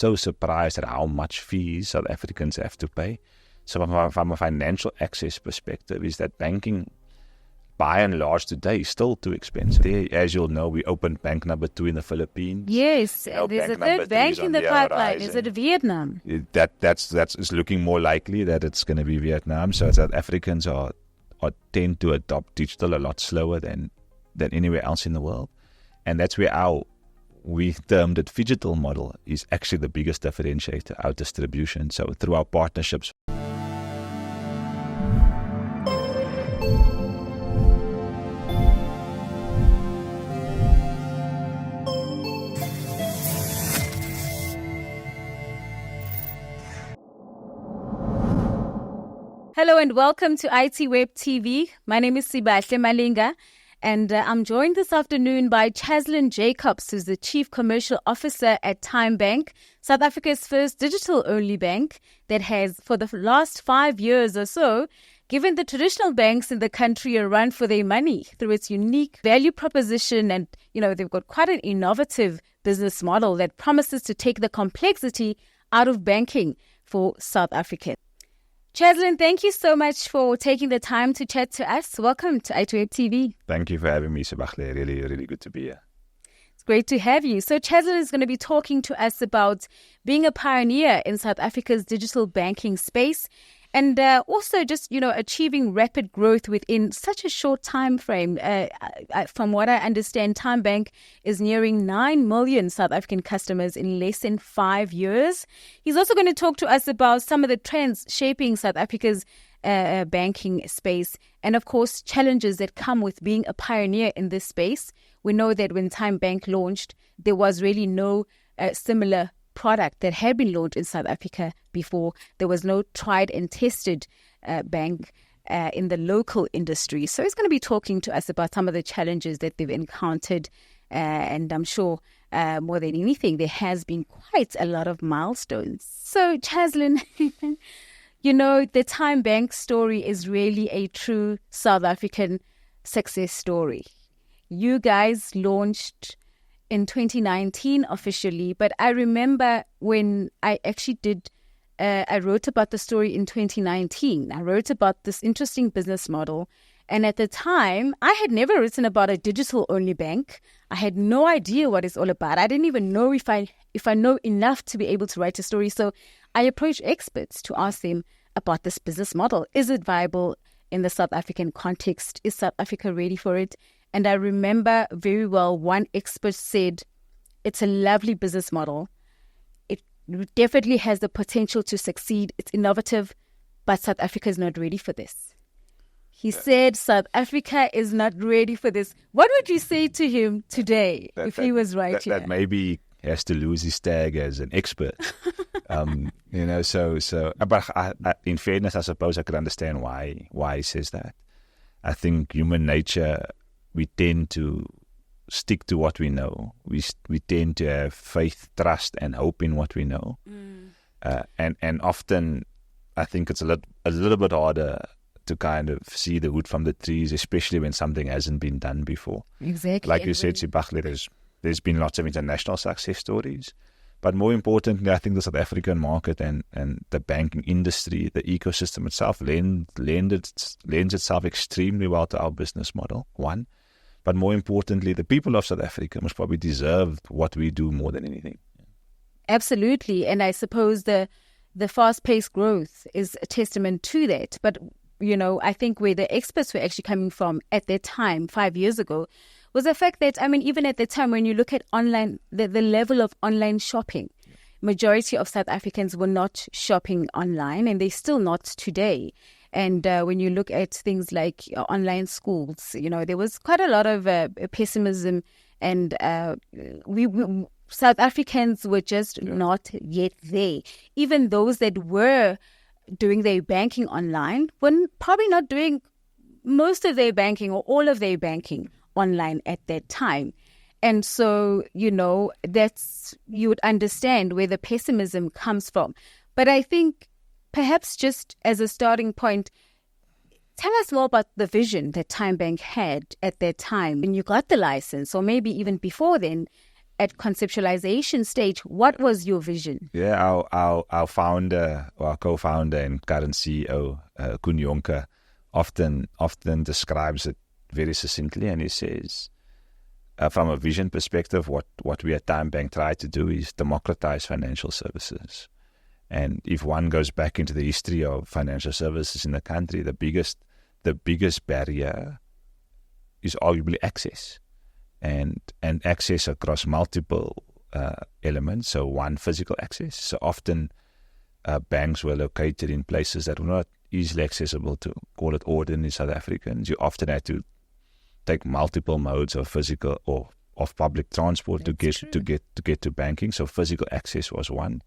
so surprised at how much fees South Africans have to pay. So from a financial access perspective, is that banking, by and large today, is still too expensive. There, as you'll know, we opened bank number 2 in the Philippines. Yes, there's a third bank in the pipeline. Is it Vietnam? That's looking more likely that it's going to be Vietnam. So South Africans tend to adopt digital a lot slower than anywhere else in the world. And that's where we termed it phygital model is actually the biggest differentiator, our distribution. So through our partnerships. Hello and welcome to ITWeb TV. My name is Sibahle Malinga, and I'm joined this afternoon by Cheslyn Jacobs, who's the Chief Commercial Officer at TymeBank, South Africa's first digital-only bank that has, for the last 5 years or so, given the traditional banks in the country a run for their money through its unique value proposition. And, they've got quite an innovative business model that promises to take the complexity out of banking for South Africans. Cheslyn, thank you so much for taking the time to chat to us. Welcome to ITWeb TV. Thank you for having me, Sibahle. Really, really good to be here. It's great to have you. So Cheslyn is going to be talking to us about being a pioneer in South Africa's digital banking space and also just, achieving rapid growth within such a short time frame. From what I understand, TymeBank is nearing 9 million South African customers in less than 5 years. He's also going to talk to us about some of the trends shaping South Africa's banking space and, of course, challenges that come with being a pioneer in this space. We know that when TymeBank launched, there was really no similar product that had been launched in South Africa before. There was no tried and tested bank in the local industry. So he's going to be talking to us about some of the challenges that they've encountered. And I'm sure more than anything, there has been quite a lot of milestones. So Cheslyn, the TymeBank story is really a true South African success story. You guys launched in 2019 officially, but I remember when I actually I wrote about the story in 2019. I wrote about this interesting business model. And at the time, I had never written about a digital-only bank. I had no idea what it's all about. I didn't even know if I know enough to be able to write a story. So I approached experts to ask them about this business model. Is it viable in the South African context? Is South Africa ready for it? And I remember very well one expert said, it's a lovely business model. It definitely has the potential to succeed. It's innovative, but South Africa is not ready for this. He said South Africa is not ready for this. What would you say to him today if he was right here? That maybe he has to lose his tag as an expert. But in fairness, I suppose I could understand why he says that. I think human nature, we tend to stick to what we know. We tend to have faith, trust, and hope in what we know. And often, I think it's a little bit harder to kind of see the wood from the trees, especially when something hasn't been done before. Exactly. Like you said, Sibahle, there's been lots of international success stories. But more importantly, I think the South African market and the banking industry, the ecosystem itself, lends itself extremely well to our business model, one. But more importantly, the people of South Africa must probably deserve what we do more than anything. Absolutely. And I suppose the fast-paced growth is a testament to that. But, I think where the experts were actually coming from at that time, 5 years ago, was the fact that, even at the time when you look at online, the level of online shopping, majority of South Africans were not shopping online, and they're still not today. And when you look at things like online schools, there was quite a lot of pessimism, and we South Africans were just not yet there. Even those that were doing their banking online were probably not doing most of their banking or all of their banking online at that time. And so, that's, you would understand where the pessimism comes from. But I think perhaps just as a starting point, tell us more about the vision that TymeBank had at that time when you got the license, or maybe even before then. at conceptualization stage, what was your vision? Yeah, our founder, or our co-founder and current CEO, Koen Jonker, often describes it very succinctly, and he says, from a vision perspective, what we at TymeBank try to do is democratize financial services. And if one goes back into the history of financial services in the country, the biggest barrier is arguably access, and access across multiple elements. So one, physical access. So often banks were located in places that were not easily accessible to, call it, ordinary South Africans. You often had to take multiple modes of physical or of public transport to get to banking. So physical access was one.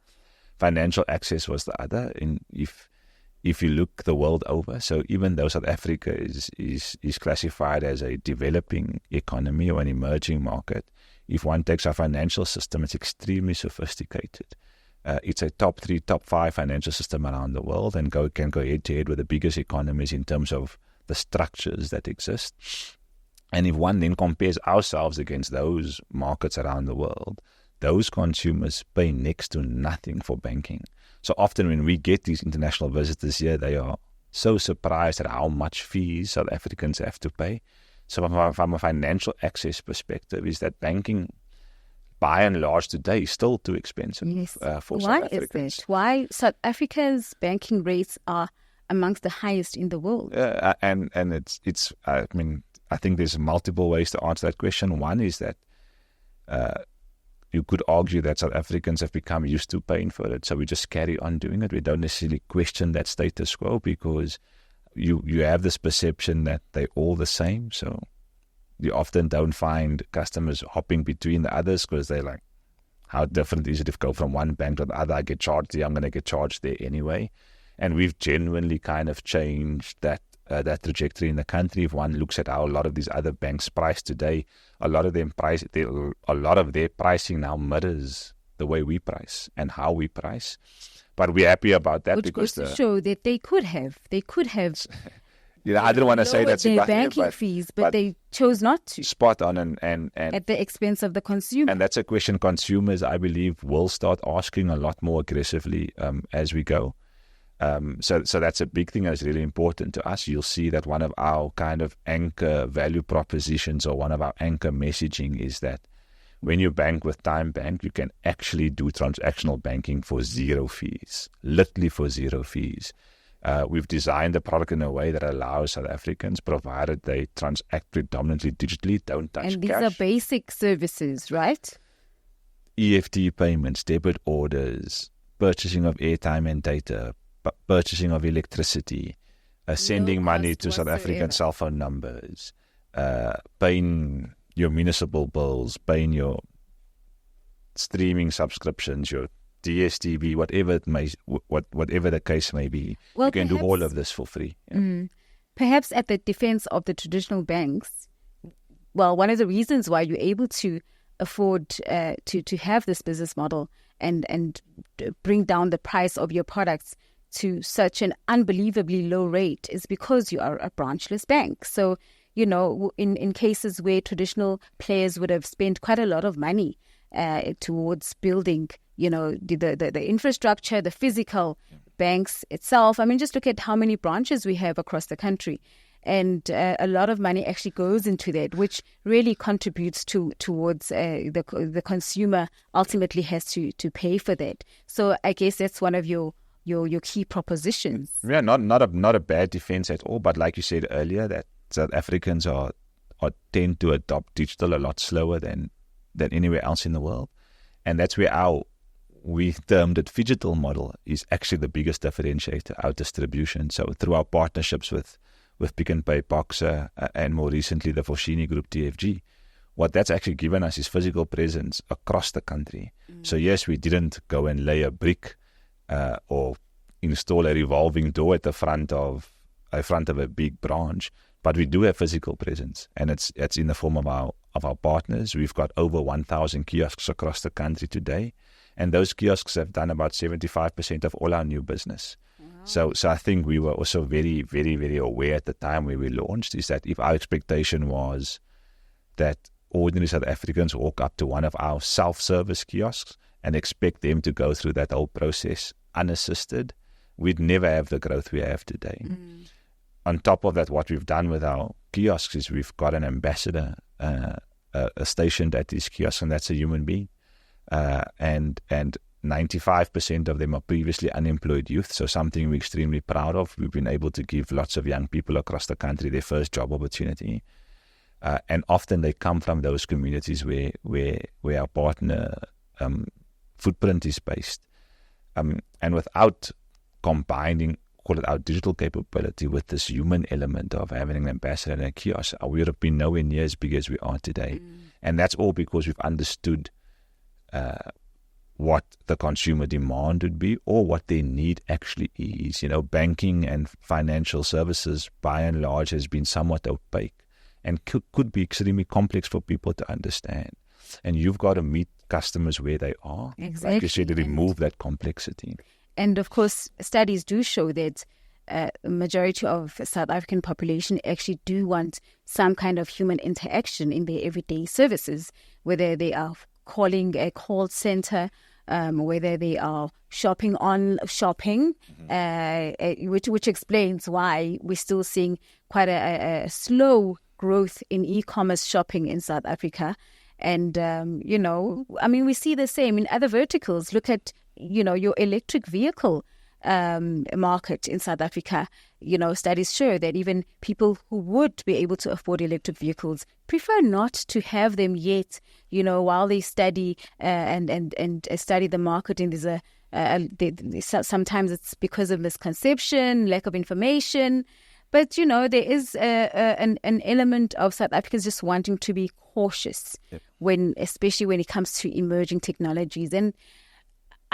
Financial access was the other. And if you look the world over, so even though South Africa is classified as a developing economy or an emerging market, if one takes our financial system, it's extremely sophisticated. It's a top 3, top 5 financial system around the world, and can go head to head with the biggest economies in terms of the structures that exist. And if one then compares ourselves against those markets around the world, those consumers pay next to nothing for banking. So often when we get these international visitors here, they are so surprised at how much fees South Africans have to pay. So from a financial access perspective, is that banking, by and large today, is still too expensive for South Africans. Why is it? Why South Africa's banking rates are amongst the highest in the world? And it's I mean, I think there's multiple ways to answer that question. One is that you could argue that South Africans have become used to paying for it, so we just carry on doing it. We don't necessarily question that status quo because you have this perception that they're all the same. So you often don't find customers hopping between the others because they're like, how different is it if I go from one bank to the other? I get charged there, I'm going to get charged there anyway. And we've genuinely kind of changed that trajectory in the country. If one looks at how a lot of these other banks price today, a lot of their pricing now mirrors the way we price and how we price. But we're happy about that, which because goes to show that they could have. I didn't want to say that their banking fees, but they chose not to. Spot on, and at the expense of the consumer. And that's a question consumers, I believe, will start asking a lot more aggressively as we go. So that's a big thing that's really important to us. You'll see that one of our kind of anchor value propositions, or one of our anchor messaging, is that when you bank with TymeBank, you can actually do transactional banking for zero fees, literally for zero fees. We've designed the product in a way that allows South Africans, provided they transact predominantly digitally, don't touch cash. And these are basic services, right? EFT payments, debit orders, purchasing of airtime and data, purchasing of electricity, sending money to South African cell phone numbers, paying your municipal bills, paying your streaming subscriptions, your DSTV, whatever the case may be. Well, you can do all of this for free. Yeah. Perhaps at the defense of the traditional banks, well, one of the reasons why you're able to afford to have this business model and bring down the price of your products to such an unbelievably low rate is because you are a branchless bank. So, you know, in cases where traditional players would have spent quite a lot of money towards building, you know, the infrastructure, the physical banks itself. I mean, just look at how many branches we have across the country. And a lot of money actually goes into that, which really contributes towards the consumer ultimately has to pay for that. So I guess that's one of your key propositions. Yeah, not a bad defense at all. But like you said earlier, that South Africans tend to adopt digital a lot slower than anywhere else in the world, and that's where we termed it phygital model is actually the biggest differentiator, our distribution. So through our partnerships with Pick n Pay, Boxer, and more recently the Foschini Group, TFG, what that's actually given us is physical presence across the country. So yes, we didn't go and lay a brick or install a revolving door at the front of a big branch, but we do have physical presence, and it's in the form of our partners. We've got over 1,000 kiosks across the country today, and those kiosks have done about 75% of all our new business. Wow. So I think we were also very, very, very aware at the time when we launched, is that if our expectation was that ordinary South Africans walk up to one of our self-service kiosks and expect them to go through that whole process unassisted, we'd never have the growth we have today. On top of that, what we've done with our kiosks is we've got an ambassador stationed at these kiosks, and that's a human being. And 95% of them are previously unemployed youth, so something we're extremely proud of. We've been able to give lots of young people across the country their first job opportunity. And often they come from those communities where our partner footprint is based. And without combining, call it our digital capability with this human element of having an ambassador and a kiosk, we would have been nowhere near as big as we are today. And that's all because we've understood what the consumer demand would be or what their need actually is. You know, banking and financial services, by and large, has been somewhat opaque and could be extremely complex for people to understand. And you've got to meet customers where they are. Exactly. Like you said, to remove that complexity. And of course, studies do show that a majority of South African population actually do want some kind of human interaction in their everyday services, whether they are calling a call center, whether they are shopping, which explains why we're still seeing quite a slow growth in e-commerce shopping in South Africa. And, we see the same in other verticals. Look at, your electric vehicle market in South Africa. Studies show that even people who would be able to afford electric vehicles prefer not to have them yet, while they study and study the market. And sometimes it's because of misconception, lack of information. But, there is an element of South Africans just wanting to be cautious, especially when it comes to emerging technologies. And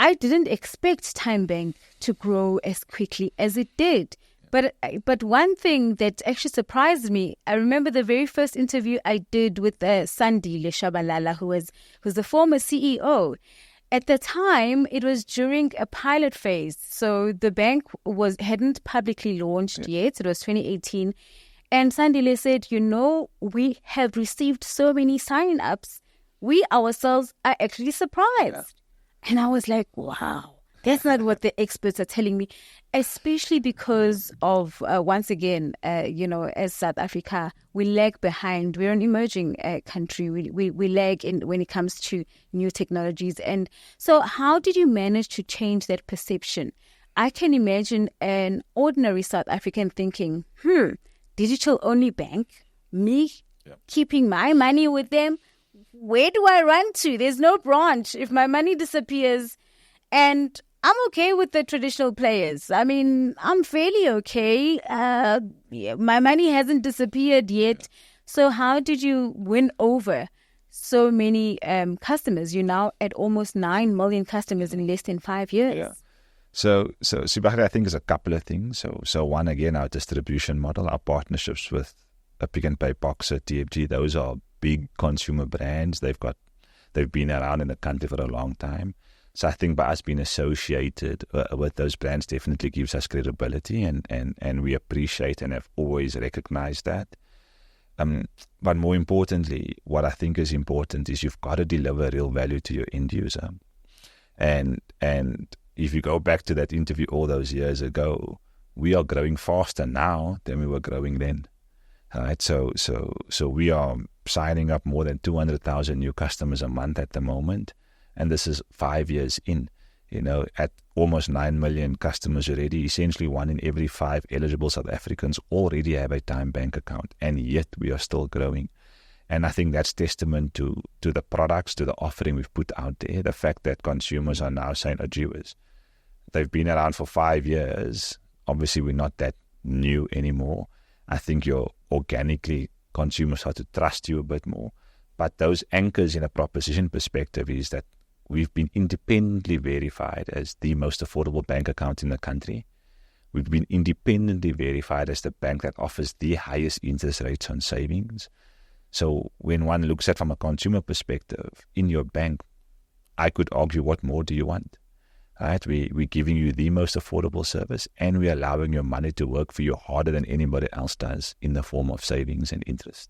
I didn't expect TymeBank to grow as quickly as it did. But one thing that actually surprised me, I remember the very first interview I did with Sandile Shabalala, who's the former CEO. At the time, it was during a pilot phase. So the bank hadn't publicly launched yet. It was 2018. And Sandile said, we have received so many sign-ups. We ourselves are actually surprised. Yeah. And I was like, wow, that's not what the experts are telling me, especially because of, once again, as South Africa, we lag behind. We're an emerging country. We lag when it comes to new technologies. And so how did you manage to change that perception? I can imagine an ordinary South African thinking, digital-only bank, me keeping my money with them, where do I run to? There's no branch if my money disappears. And I'm okay with the traditional players. I mean, I'm fairly okay. My money hasn't disappeared yet. So how did you win over so many customers? You're now at almost 9 million customers in less than 5 years. Yeah. So Sibahle, I think is a couple of things. So one, again, our distribution model, our partnerships with Pick n Pay, Boxer, TFG, those are big consumer brands. They've been around in the country for a long time. So I think by us being associated with those brands definitely gives us credibility, and we appreciate and have always recognized that. But more importantly, what I think is important is you've got to deliver real value to your end user. And if you go back to that interview all those years ago, we are growing faster now than we were growing then. Right, so we are signing up more than 200,000 new customers a month at the moment, and this is 5 years in. At almost 9 million customers already, essentially 1 in every 5 eligible South Africans already have a TymeBank account, and yet we are still growing. And I think that's testament to the products, to the offering we've put out there, the fact that consumers are now saying, they've been around for 5 years. Obviously, we're not that new anymore. I think organically consumers start to trust you a bit more. But those anchors in a proposition perspective is that we've been independently verified as the most affordable bank account in the country. We've been independently verified as the bank that offers the highest interest rates on savings. So when one looks at from a consumer perspective, in your bank, I could argue, what more do you want? Right? We're giving you the most affordable service, and we're allowing your money to work for you harder than anybody else does in the form of savings and interest.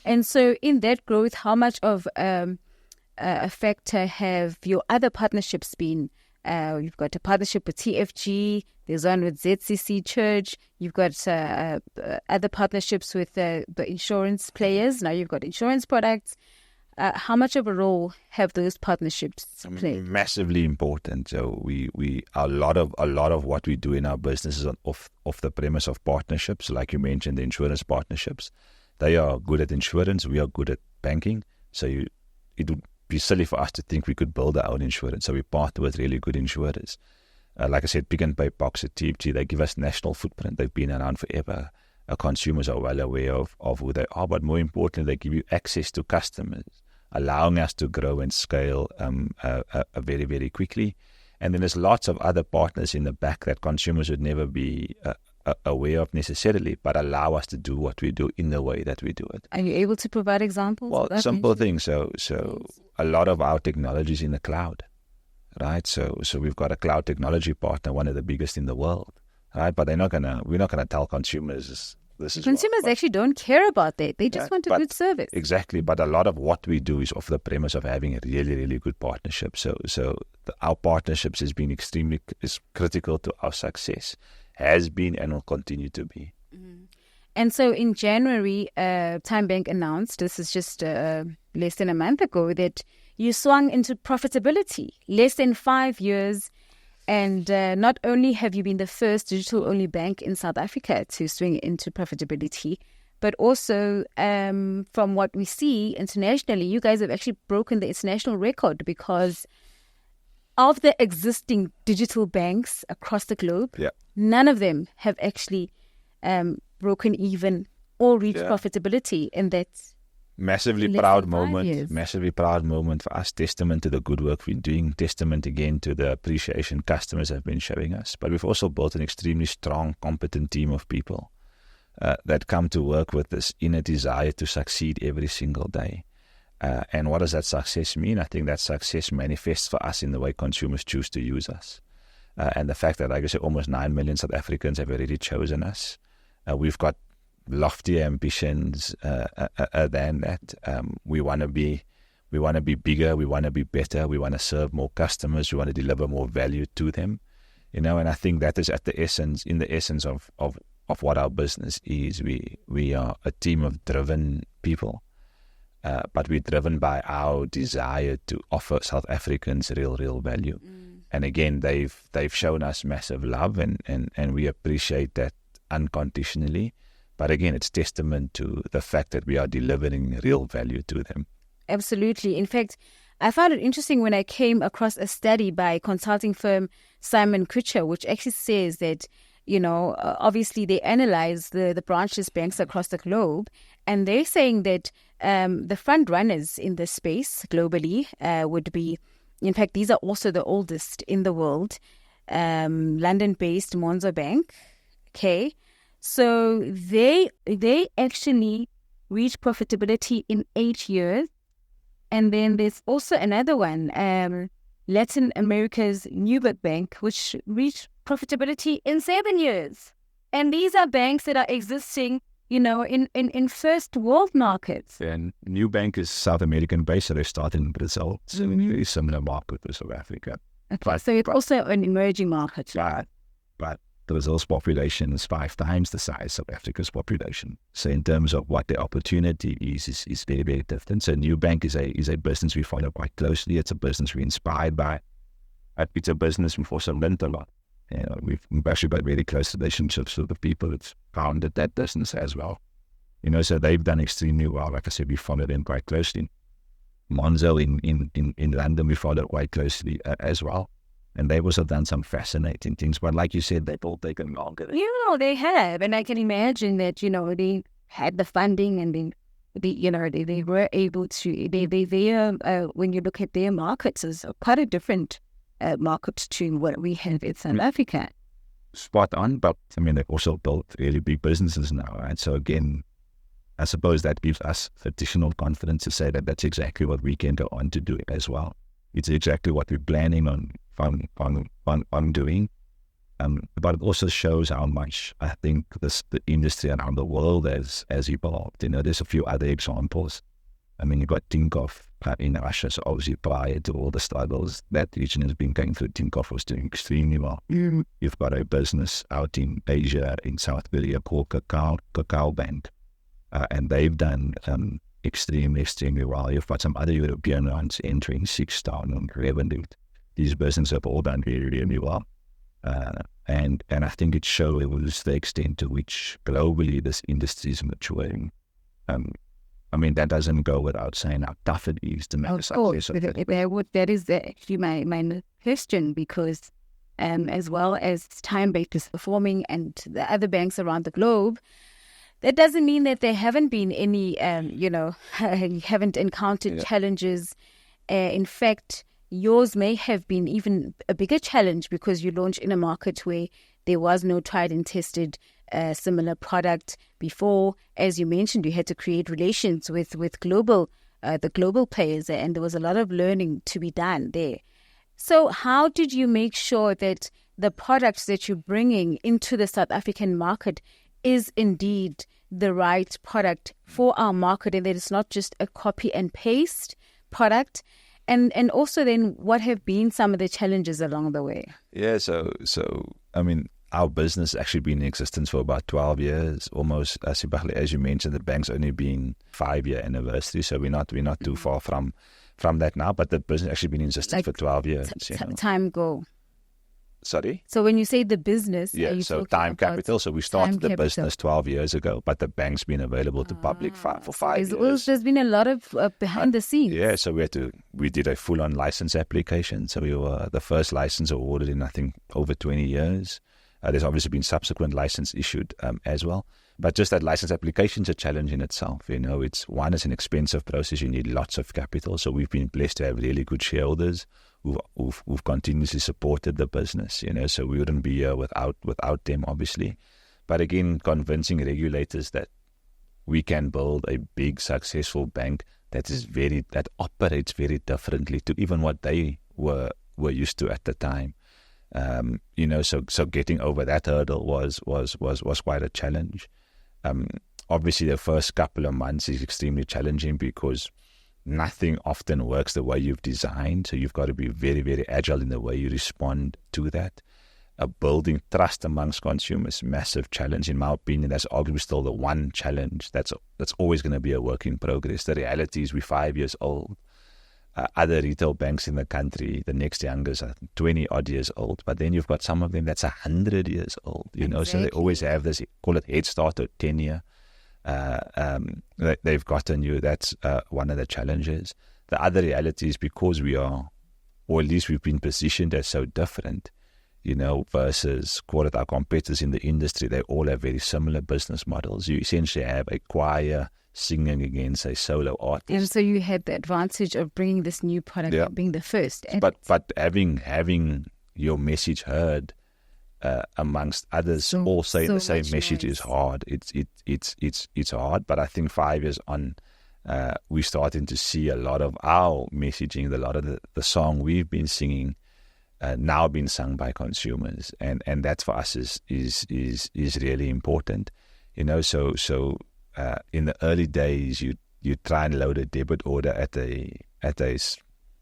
And so in that growth, how much of a factor have your other partnerships been? You've got a partnership with TFG, there's one with ZCC Church, you've got other partnerships with the insurance players, now you've got insurance products. How much of a role have those partnerships played? Massively important. So we a lot of what we do in our business is off the premise of partnerships. Like you mentioned, the insurance partnerships. They are good at insurance, we are good at banking. So it would be silly for us to think we could build our own insurance. So we partner with really good insurers. Like I said, Pick and Pay Box at TFG, they give us national footprint. They've been around forever. Our consumers are well aware of who they are, but more importantly, they give you access to customers, allowing us to grow and scale very, very quickly. And then there's lots of other partners in the back that consumers would never be aware of necessarily, but allow us to do what we do in the way that we do it. Are you able to provide examples? Well, simple things. So a lot of our technology is in the cloud, right? So we've got a cloud technology partner, one of the biggest in the world, right? But we're not gonna tell consumers this is consumers actually don't care about that. They just want a good service. Exactly. But a lot of what we do is off the premise of having a really, really good partnership. So our partnerships has been is critical to our success. Has been and will continue to be. Mm-hmm. And so in January, TymeBank announced, this is just less than a month ago, that you swung into profitability less than 5 years. And not only have you been the first digital-only bank in South Africa to swing into profitability, but also from what we see internationally, you guys have actually broken the international record, because of the existing digital banks across the globe, none of them have actually broken even or reached profitability in that. Massively proud moment for us. Testament to the good work we're doing. Testament again to the appreciation customers have been showing us. But we've also built an extremely strong, competent team of people that come to work with this inner desire to succeed every single day. And what does that success mean? I think that success manifests for us in the way consumers choose to use us. And the fact that, like I said, almost 9 million South Africans have already chosen us. We've got loftier ambitions than that. We want to be bigger. We want to be better. We want to serve more customers. We want to deliver more value to them. And I think that is in the essence of what our business is. We are a team of driven people. But we're driven by our desire to offer South Africans real value. And again, they've shown us massive love, and we appreciate that unconditionally. But again, it's testament to the fact that we are delivering real value to them. Absolutely. In fact, I found it interesting when I came across a study by consulting firm Simon Kucher, which actually says that, obviously they analyze the branchless banks across the globe, and they're saying that the front runners in this space globally would be, in fact, these are also the oldest in the world, London-based Monzo Bank. Okay, so they actually reached profitability in 8 years, and then there's also another one, Latin America's Newberg Bank, which reached profitability in 7 years. And these are banks that are existing, in first world markets. And Newbank is South American based, so they started in Brazil. So a very similar market to South Africa. Okay, so it's also an emerging market. But Brazil's population is 5 times the size of Africa's population. So in terms of what the opportunity is very, very different. So Newbank is a business we follow quite closely. It's a business we're inspired by. It's a business we've also learned a lot. We've actually got very close relationships with the people that founded that business as well. So they've done extremely well. Like I said, we followed them quite closely. Monzo in London, we followed quite closely as well. And they've also done some fascinating things. But like you said, they've all taken longer. They have. And I can imagine that, they had the funding, and they were able to, when you look at their markets, is quite a different market to what we have in South Africa. Spot on, but they've also built really big businesses now, right? So again, I suppose that gives us additional confidence to say that that's exactly what we can go on to do as well. It's exactly what we're planning on doing. But it also shows how much I think the industry around the world has evolved. There's a few other examples. I mean, you've got Tinkoff in Russia, so obviously prior to all the struggles that region has been going through, Tinkoff was doing extremely well. You've got a business out in Asia, in South Korea, called TymeBank, and they've done extremely well. You've got some other European ones entering 6,000 revenue. These businesses have all done really well. And I think it shows the extent to which globally this industry is maturing. I mean, that doesn't go without saying how tough it is to make a success of it. That is actually my question, because as well as TymeBank is performing and the other banks around the globe, that doesn't mean that there haven't been any, you haven't encountered challenges. In fact, yours may have been even a bigger challenge because you launched in a market where there was no tried and tested similar product before. As you mentioned, you had to create relations with the global players, and there was a lot of learning to be done there. So how did you make sure that the products that you're bringing into the South African market is indeed the right product for our market, and that it's not just a copy and paste product? And also then, what have been some of the challenges along the way? Yeah, so I mean, our business actually been in existence for about 12 years, almost. Sibahle, as you mentioned, the bank's only been 5-year anniversary, so we're not too far from that now. But the business actually been in existence for 12 years. Time go. Sorry? So when you say the business... Yeah, so Time Capital. So we started the business 12 years ago, but the bank's been available to public for 5 years. There's been a lot of behind the scenes. Yeah, so we did a full-on license application. So we were the first license awarded in, I think, over 20 years. There's obviously been subsequent license issued as well. But just that license application is a challenge in itself. It's an expensive process. You need lots of capital. So we've been blessed to have really good shareholders who've continuously supported the business. So we wouldn't be here without them, obviously. But again, convincing regulators that we can build a big, successful bank that operates very differently to even what they were used to at the time. So getting over that hurdle was quite a challenge. Obviously, the first couple of months is extremely challenging because nothing often works the way you've designed. So you've got to be very, very agile in the way you respond to that. Building trust amongst consumers, massive challenge. In my opinion, that's arguably still the one challenge that's always going to be a work in progress. The reality is we're 5 years old. Other retail banks in the country, the next youngest are 20 odd years old, but then you've got some of them that's 100 years old, Exactly. So they always have this, call it head start or tenure. They've gotten you. That's one of the challenges. The other reality is because we are, or at least we've been positioned as so different, versus call it our competitors in the industry. They all have very similar business models. You essentially have a choir singing against a solo artist. And so you had the advantage of bringing this new product and being the first. But having your message heard amongst others all say the same message is hard. It's hard, but I think 5 years on, we're starting to see a lot of our messaging, a lot of the song we've been singing now being sung by consumers, and that for us is really important. So in the early days, you try and load a debit order at a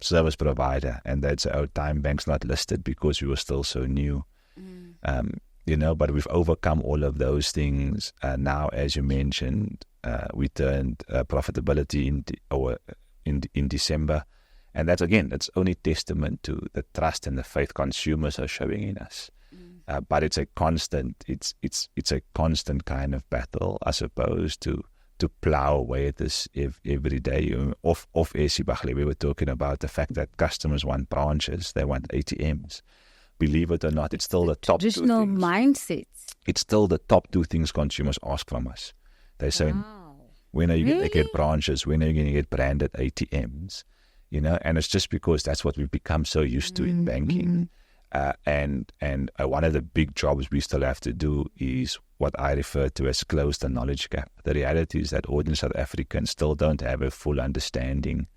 service provider, and they'd say, "Oh, TymeBank's not listed," because we were still so new. But we've overcome all of those things. Now, as you mentioned, we turned profitability in December, and that's only testament to the trust and the faith consumers are showing in us. But it's a constant kind of battle, I suppose, to plow away at this every day. Off air, Sibahle, we were talking about the fact that customers want branches, they want ATMs. Believe it or not, it's still the top two things. Traditional mindsets. It's still the top two things consumers ask from us. They say, when are you going to get branches? When are you going to get branded ATMs? And it's just because that's what we've become so used to in banking. And one of the big jobs we still have to do is what I refer to as close the knowledge gap. The reality is that ordinary South Africans still don't have a full understanding,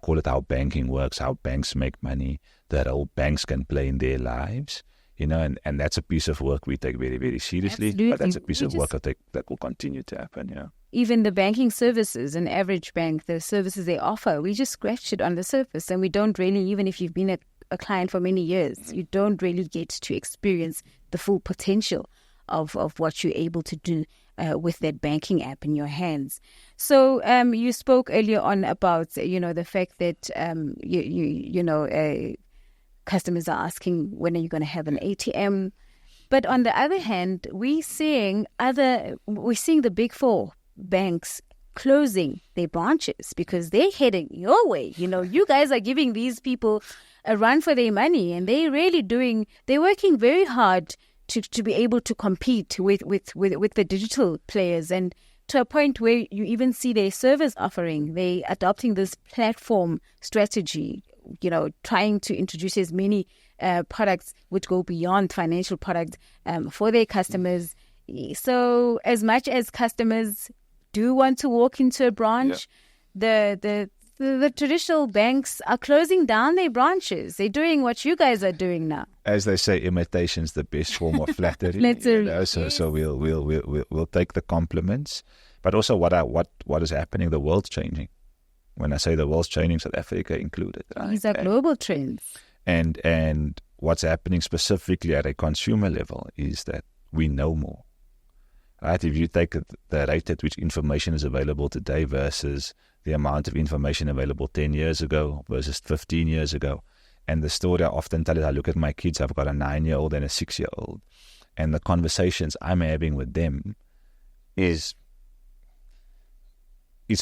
call it how banking works, how banks make money, the role banks can play in their lives. and that's a piece of work we take very, very seriously. Absolutely. But that's a piece of work that will continue to happen, Even the banking services, an average bank, the services they offer, we just scratched it on the surface, and we don't really, even if you've been a client for many years, you don't really get to experience the full potential of what you're able to do with that banking app in your hands. So you spoke earlier on about, the fact that, customers are asking, when are you going to have an ATM? But on the other hand, we're seeing the big four banks closing their branches because they're heading your way. You guys are giving these people a run for their money, and they're working very hard to be able to compete with the digital players, and to a point where you even see their service offering. They adopting this platform strategy, trying to introduce as many products which go beyond financial products for their customers. So as much as customers do want to walk into a branch, the traditional banks are closing down their branches. They're doing what you guys are doing now. As they say, imitation's the best form of flattery. So we'll take the compliments, but also what is happening. The world's changing. When I say the world's changing, South Africa included. Right? These are global trends. And what's happening specifically at a consumer level is that we know more. Right? If you take the rate at which information is available today versus the amount of information available 10 years ago versus 15 years ago, and the story I often tell is I look at my kids, I've got a 9-year-old and a 6-year-old, and the conversations I'm having with them is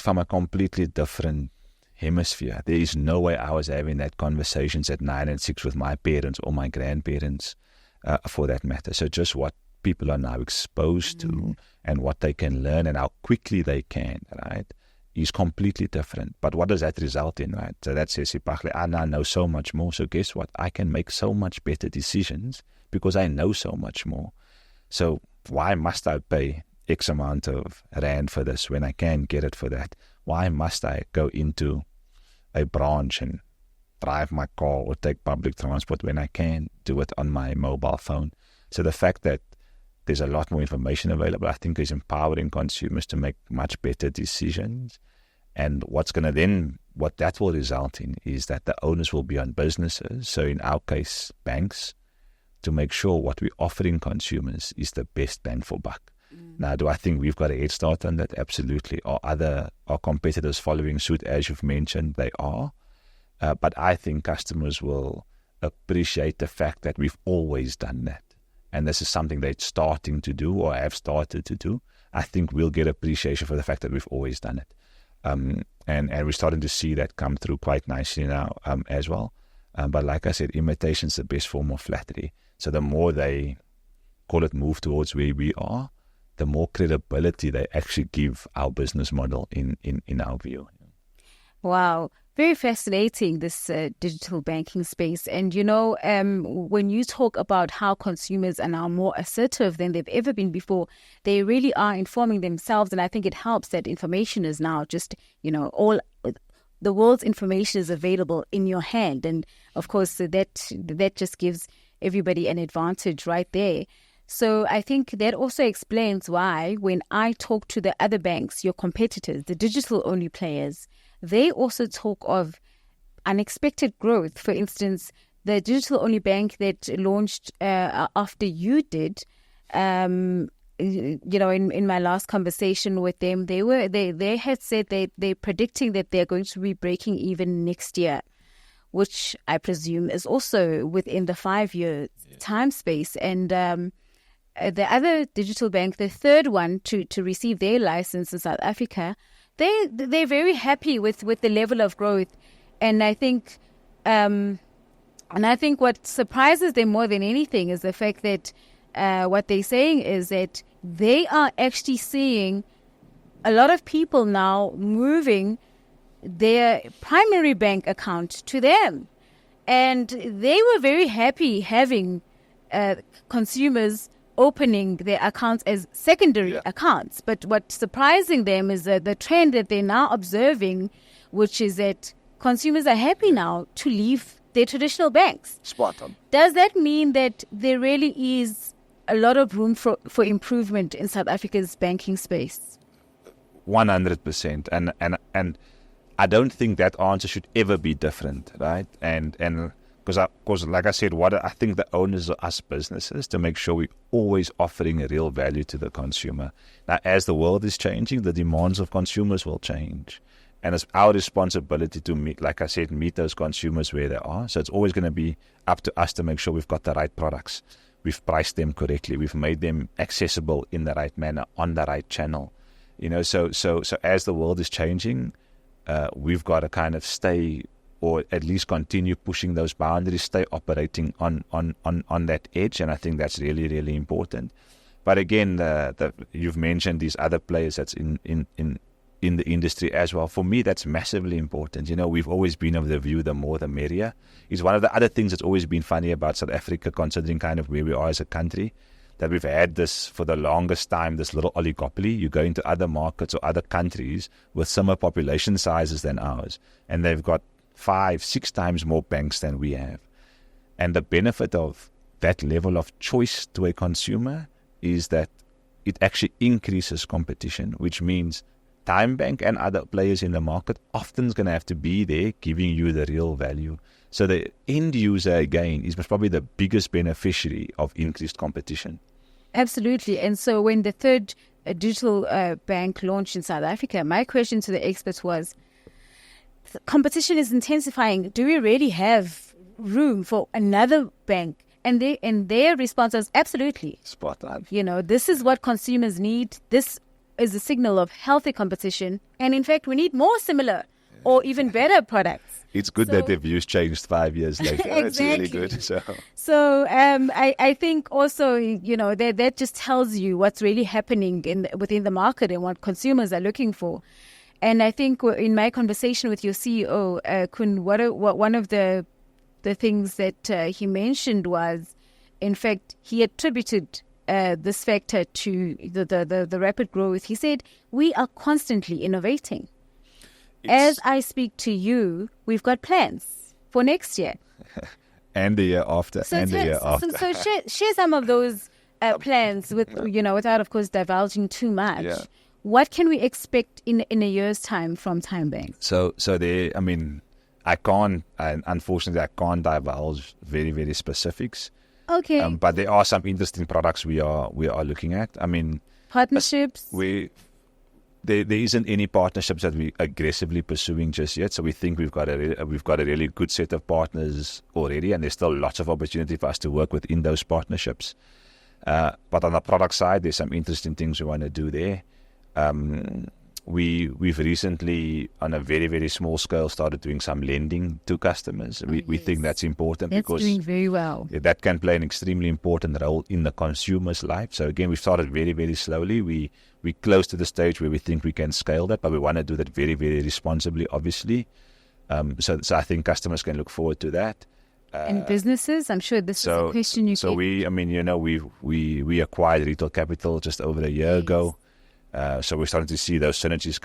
from a completely different hemisphere. There is no way I was having that conversations at 9 and 6 with my parents or my grandparents for that matter. So just what people are now exposed to and what they can learn and how quickly they can, right, is completely different. But what does that result in, right? So that says, Sibahle, I now know so much more. So guess what? I can make so much better decisions because I know so much more. So why must I pay X amount of rand for this when I can get it for that? Why must I go into a branch and drive my car or take public transport when I can do it on my mobile phone? So the fact that there's a lot more information available, I think, is empowering consumers to make much better decisions. And what that will result in is that the onus will be on businesses, so in our case, banks, to make sure what we're offering consumers is the best bang for buck. Now, do I think we've got a head start on that? Absolutely. Are competitors following suit? As you've mentioned, they are. But I think customers will appreciate the fact that we've always done that. And this is something they're starting to do or have started to do. I think we'll get appreciation for the fact that we've always done it. And we're starting to see that come through quite nicely now as well. But like I said, imitation's the best form of flattery. So the more they move towards where we are, the more credibility they actually give our business model in our view. Wow. Very fascinating, this digital banking space. And, when you talk about how consumers are now more assertive than they've ever been before, they really are informing themselves. And I think it helps that information is now just, all the world's information is available in your hand. And, of course, that just gives everybody an advantage right there. So I think that also explains why when I talk to the other banks, your competitors, the digital-only players, they also talk of unexpected growth. For instance, the digital-only bank that launched after you did, in my last conversation with them, they had said they're predicting that they're going to be breaking even next year, which I presume is also within the 5-year time space. And the other digital bank, the third one to receive their license in South Africa, they're very happy with the level of growth. And I think what surprises them more than anything is the fact that what they're saying is that they are actually seeing a lot of people now moving their primary bank account to them. And they were very happy having consumers opening their accounts as secondary accounts. But what's surprising them is the trend that they're now observing, which is that consumers are happy now to leave their traditional banks. Spot on. Does that mean that there really is a lot of room for improvement in South Africa's banking space? 100%. And I don't think that answer should ever be different, right? And because like I said, what I think the owners of us businesses to make sure we're always offering a real value to the consumer. Now, as the world is changing, the demands of consumers will change. And it's our responsibility to meet, like I said, meet those consumers where they are. So it's always going to be up to us to make sure we've got the right products. We've priced them correctly. We've made them accessible in the right manner, on the right channel. So as the world is changing, we've got to kind of stay, or at least continue pushing those boundaries, stay operating on that edge. And I think that's really, really important. But again, you've mentioned these other players that's in the industry as well. For me, that's massively important. We've always been of the view, the more the merrier. It's one of the other things that's always been funny about South Africa, considering kind of where we are as a country, that we've had this for the longest time, this little oligopoly. You go into other markets or other countries with similar population sizes than ours, and they've got 5-6 times more banks than we have. And the benefit of that level of choice to a consumer is that it actually increases competition, which means TymeBank and other players in the market often is going to have to be there giving you the real value. So the end user, again, is probably the biggest beneficiary of increased competition. Absolutely. And so when the third digital bank launched in South Africa, my question to the experts was, competition is intensifying. Do we really have room for another bank? And their response was absolutely. Spot on. This is what consumers need. This is a signal of healthy competition. And in fact, we need more similar or even better products. It's good that the views changed 5 years later. Exactly. It's really good. So I think also, that just tells you what's really happening within the market and what consumers are looking for. And I think in my conversation with your CEO, Kun, one of the things that he mentioned was, in fact, he attributed this factor to the rapid growth. He said, we are constantly innovating. As I speak to you, we've got plans for next year. And the year after. So share some of those plans without, of course, divulging too much. Yeah. What can we expect in a year's time from TymeBank? So unfortunately, I can't divulge very, very specifics. Okay. But there are some interesting products we are looking at. Partnerships? There isn't any partnerships that we're aggressively pursuing just yet. So we think we've got a really good set of partners already, and there's still lots of opportunity for us to work within those partnerships. But on the product side, there's some interesting things we want to do there. We've recently, on a very, very small scale, started doing some lending to customers. We think that's important because doing very well. That can play an extremely important role in the consumer's life. So again, we've started very, very slowly. We're close to the stage where we think we can scale that, but we want to do that very, very responsibly, obviously. So I think customers can look forward to that. And businesses, I'm sure this is a question you get. So we acquired Retail Capital just over a year ago. So we're starting to see those synergies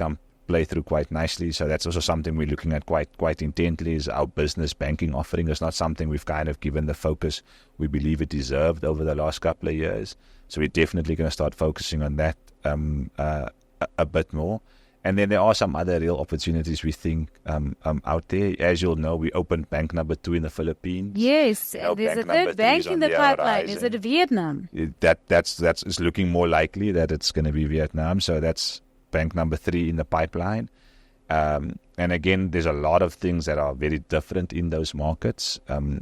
play through quite nicely. So that's also something we're looking at quite intently. Is our business banking offering is not something we've kind of given the focus we believe it deserved over the last couple of years. So we're definitely going to start focusing on that a bit more. And then there are some other real opportunities we think out there. As you'll know, we opened bank number 2 in the Philippines. Yes, there's a third bank in the pipeline. Is it Vietnam? That's looking more likely that it's going to be Vietnam. So that's bank number 3 in the pipeline. And again, there's a lot of things that are very different in those markets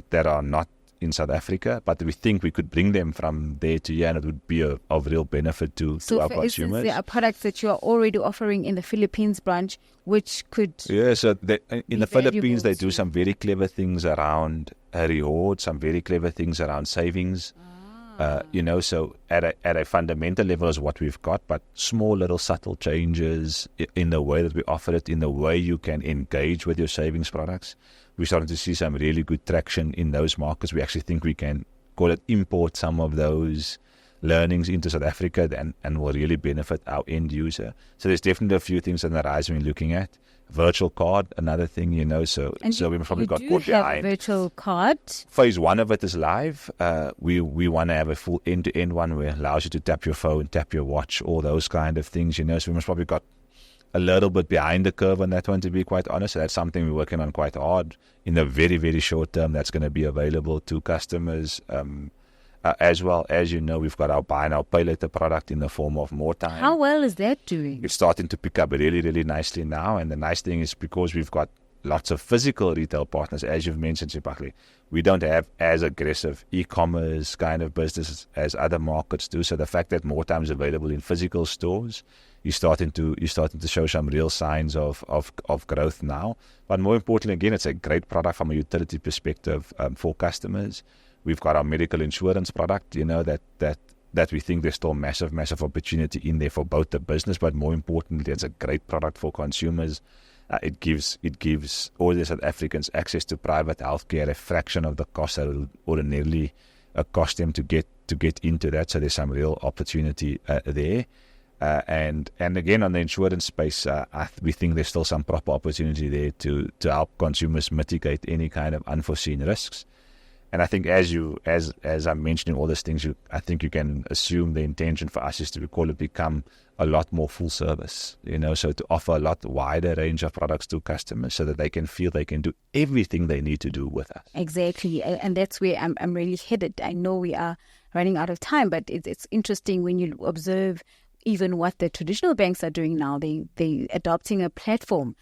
that are not in South Africa, but we think we could bring them from there to here, and it would be of real benefit to our consumers. So, for instance, there are products that you are already offering in the Philippines branch, which could so in the Philippines, they do some very clever things around rewards, some very clever things around savings. So at a fundamental level is what we've got, but small little subtle changes in the way that we offer it, in the way you can engage with your savings products. We're starting to see some really good traction in those markets. We actually think we can import some of those learnings into South Africa and will really benefit our end user. So there's definitely a few things on the rise we're looking at. Virtual card, another thing, so we've probably got caught behind. A virtual card. Phase 1 of it is live. We want to have a full end-to-end one where it allows you to tap your phone, tap your watch, all those kind of things, So we must probably got a little bit behind the curve on that one, to be quite honest. So that's something we're working on quite hard. In the very, very short term, that's going to be available to customers. As well as we've got our buy now, pay later product in the form of more time. How well is that doing? It's starting to pick up really, really nicely now. And the nice thing is because we've got lots of physical retail partners, as you've mentioned, Sibahle, we don't have as aggressive e-commerce kind of business as other markets do. So the fact that more time is available in physical stores, you're starting to show some real signs of growth now. But more importantly, again, it's a great product from a utility perspective for customers. We've got our medical insurance product, that we think there's still massive, massive opportunity in there for both the business, but more importantly, it's a great product for consumers. It gives all the South Africans access to private healthcare at a fraction of the cost that it would ordinarily cost them to get into that. So there's some real opportunity there. And again, on the insurance space, we think there's still some proper opportunity there to help consumers mitigate any kind of unforeseen risks. And I think as I'm mentioning all these things, I think you can assume the intention for us is to become a lot more full service, so to offer a lot wider range of products to customers so that they can feel they can do everything they need to do with us. Exactly. And that's where I'm really headed. I know we are running out of time, but it's interesting when you observe even what the traditional banks are doing now. They're adopting a platform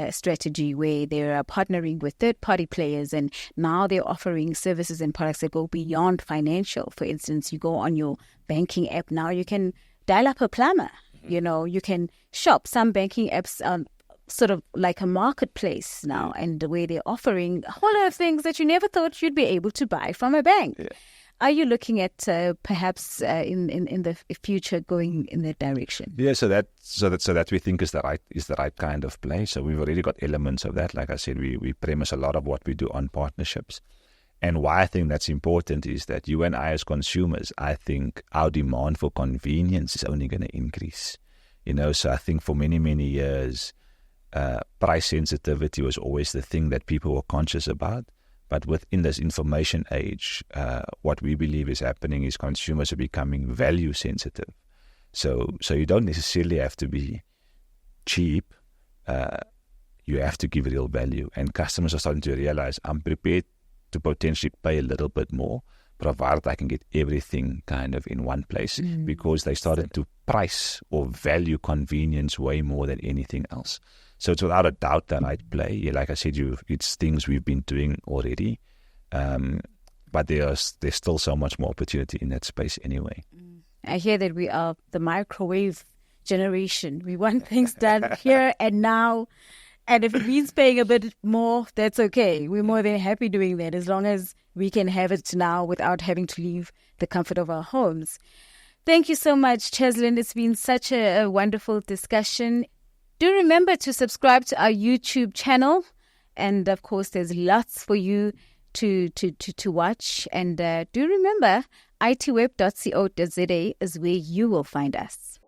strategy where they are partnering with third-party players, and now they're offering services and products that go beyond financial. For instance, you go on your banking app now, you can dial up a plumber. You can shop. Some banking apps are sort of like a marketplace now, and where they're offering a whole lot of things that you never thought you'd be able to buy from a bank. Yeah. Are you looking at perhaps in the future going in that direction? Yeah, so that we think is the right kind of play. So we've already got elements of that. Like I said, we premise a lot of what we do on partnerships. And why I think that's important is that you and I as consumers, I think our demand for convenience is only going to increase. So I think for many, many years, price sensitivity was always the thing that people were conscious about. But within this information age, what we believe is happening is consumers are becoming value sensitive. So you don't necessarily have to be cheap. You have to give real value. And customers are starting to realize, I'm prepared to potentially pay a little bit more, provided I can get everything kind of in one place, because they started to price or value convenience way more than anything else. So it's without a doubt the right play. Like I said, it's things we've been doing already, but there's still so much more opportunity in that space anyway. I hear that we are the microwave generation. We want things done here and now. And if it means paying a bit more, that's okay. We're more than happy doing that as long as we can have it now without having to leave the comfort of our homes. Thank you so much, Cheslyn. It's been such a wonderful discussion. Do remember to subscribe to our YouTube channel. And of course, there's lots for you to watch. And do remember, ITWeb.co.za is where you will find us.